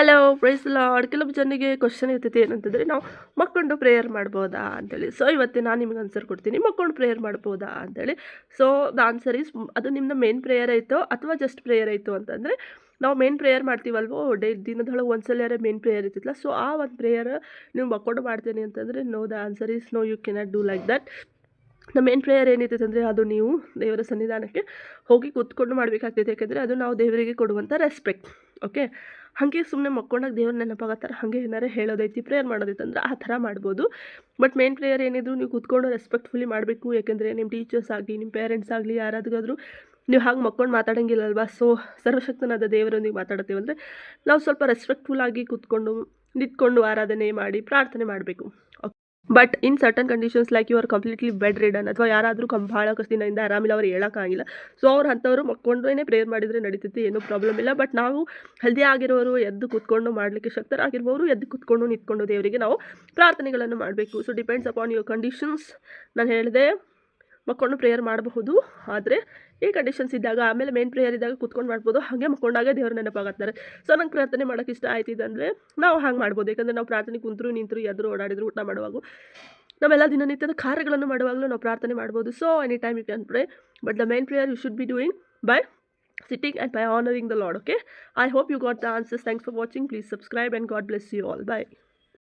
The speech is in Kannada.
Hello price lord. ಕೆಲವು ಜನರಿಗೆ ಕ್ವಶನ್ ಇರ್ತೈತೆ ಏನಂತಂದರೆ, ನಾವು ಮಕ್ಕೊಂಡು ಪ್ರೇಯರ್ ಮಾಡ್ಬೋದಾ ಅಂತೇಳಿ. ಸೊ ಇವತ್ತು ನಾನು ನಿಮ್ಗೆ ಆನ್ಸರ್ ಕೊಡ್ತೀನಿ, ಮಕ್ಕೊಂಡು ಪ್ರೇಯರ್ ಮಾಡ್ಬೋದಾ ಅಂತೇಳಿ. ಸೊ ದ ಆನ್ಸರ್ ಈಸ್, ಅದು ನಿಮ್ಮದು ಮೇನ್ ಪ್ರೇಯರ್ ಆಯಿತು ಅಥವಾ ಜಸ್ಟ್ ಪ್ರೇಯರ್ ಆಯಿತು ಅಂತಂದರೆ, ನಾವು ಮೇನ್ ಪ್ರೇಯರ್ ಮಾಡ್ತೀವಲ್ವೋ ದಿನದೊಳಗೆ ಒಂದ್ಸಲ ಮೇನ್ ಪ್ರೇಯರ್ ಇರ್ತಿತ್ತಲ್ಲ, ಸೊ ಆ ಒಂದು ಪ್ರೇಯರ್ ನೀವು ಮಕ್ಕೊಂಡು ಮಾಡ್ತೀನಿ ಅಂತಂದರೆ, no, the answer is no, you cannot do like that. The main prayer ಏನಿರ್ತೈತೆ ಅಂದರೆ, ಅದು ನೀವು ದೇವರ ಸನ್ನಿಧಾನಕ್ಕೆ ಹೋಗಿ ಕೂತ್ಕೊಂಡು ಮಾಡಬೇಕಾಗ್ತೈತೆ. ಯಾಕೆಂದರೆ ಅದು ನಾವು ದೇವರಿಗೆ ಕೊಡುವಂಥ ರೆಸ್ಪೆಕ್ಟ್. ಓಕೆ, ಹಾಗೆ ಸುಮ್ಮನೆ ಮಕ್ಕೊಂಡಾಗ ದೇವ್ರ ನೆನಪಾಗತ್ತಾರೆ, ಹಾಗೆ ಏನಾರು ಹೇಳೋದೈತಿ, ಪ್ರೇಯರ್ ಮಾಡೋದೈತೆ ಅಂದ್ರೆ ಆ ಥರ ಮಾಡ್ಬೋದು. ಬಟ್ ಮೇನ್ ಪ್ರೇಯರ್ ಏನಿದ್ರು ನೀವು ಕೂತ್ಕೊಂಡು ರೆಸ್ಪೆಕ್ಟ್ಫುಲಿ ಮಾಡಬೇಕು. ಯಾಕೆಂದರೆ ನಿಮ್ಮ ಟೀಚರ್ಸ್ ಆಗಲಿ, ನಿಮ್ಮ ಪೇರೆಂಟ್ಸ್ ಆಗಲಿ, ಯಾರಾದ್ರೂ ನೀವು ಹಾಗೆ ಮಕ್ಕೊಂಡು ಮಾತಾಡೋಂಗಿಲ್ಲಲ್ವಾ. ಸೊ ಸರ್ವಶಕ್ತನಾದ ದೇವರೊಂದಿಗೆ ಮಾತಾಡ್ತೀವಂದರೆ ನಾವು ಸ್ವಲ್ಪ ರೆಸ್ಪೆಕ್ಟ್ಫುಲ್ ಆಗಿ ಕೂತ್ಕೊಂಡು ನಿಂತ್ಕೊಂಡು ಆರಾಧನೆ ಮಾಡಿ ಪ್ರಾರ್ಥನೆ ಮಾಡಬೇಕು. But in certain conditions like you are completely bedridden, ಅಥವಾ ಯಾರಾದರೂ ಭಾಳ ದಿನದಿಂದ ಆರಾಮಿಲ್ಲ, ಅವ್ರು ಹೇಳೋಕ್ಕಾಗಿಲ್ಲ, ಸೊ ಅವ್ರು ಅಂಥವ್ರು ಮಕ್ಕೊಂಡ್ರೇ ಪ್ರೇಯರ್ ಮಾಡಿದರೆ ನಡೀತೈತಿ, ಏನೂ ಪ್ರಾಬ್ಲಮ್ ಇಲ್ಲ. ಬಟ್ ನಾವು ಹೆಲ್ದಿ ಆಗಿರೋರು, ಎದ್ದು ಕೂತ್ಕೊಂಡು ಮಾಡಲಿಕ್ಕೆ ಶಕ್ತರಾಗಿರ್ಬೋದು, ಎದ್ದು ಕೂತ್ಕೊಂಡು ನಿಂತ್ಕೊಂಡು ದೇವರಿಗೆ ನಾವು ಪ್ರಾರ್ಥನೆಗಳನ್ನು ಮಾಡಬೇಕು. So depends upon your conditions. ನಾನು ಹೇಳಿದೆ ಮಕ್ಕೊಂಡು ಪ್ರೇಯರ್ ಮಾಡಬಹುದು, ಆದರೆ ಈ ಕಂಡೀಷನ್ಸ್ ಇದ್ದಾಗ, ಆಮೇಲೆ ಮೇನ್ ಪ್ರೇಯರ್ ಇದ್ದಾಗ ಕೂತ್ಕೊಂಡು ಮಾಡ್ಬೋದು. ಹಾಗೆ ಮಕ್ಕೊಂಡಾಗ ದೇವ್ರ ನೆನಪಾಗತ್ತಾರೆ. ಸೊ ನಂಗೆ ಪ್ರಾರ್ಥನೆ ಮಾಡೋಕ್ಕೆ ಇಷ್ಟ ಆಯ್ತಿದೆ ಅಂದರೆ ನಾವು ಹಾಗೆ ಮಾಡ್ಬೋದು. ಯಾಕಂದರೆ ನಾವು ಪ್ರಾರ್ಥನೆ ಕುಂತರು, ನಿಂತರು, ಎದ್ರು, ಓಡಾಡಿದ್ರು, ಊಟ ಮಾಡುವಾಗ, ನಾವೆಲ್ಲ ದಿನನಿತ್ಯದ ಕಾರ್ಯಗಳನ್ನು ಮಾಡುವಾಗಲೂ ನಾವು ಪ್ರಾರ್ಥನೆ ಮಾಡ್ಬೋದು. So any time you can pray, but the main prayer you should be doing by sitting and by honoring the Lord. Okay, I hope you got the answers. Thanks for watching. Please subscribe and God bless you all. Bye.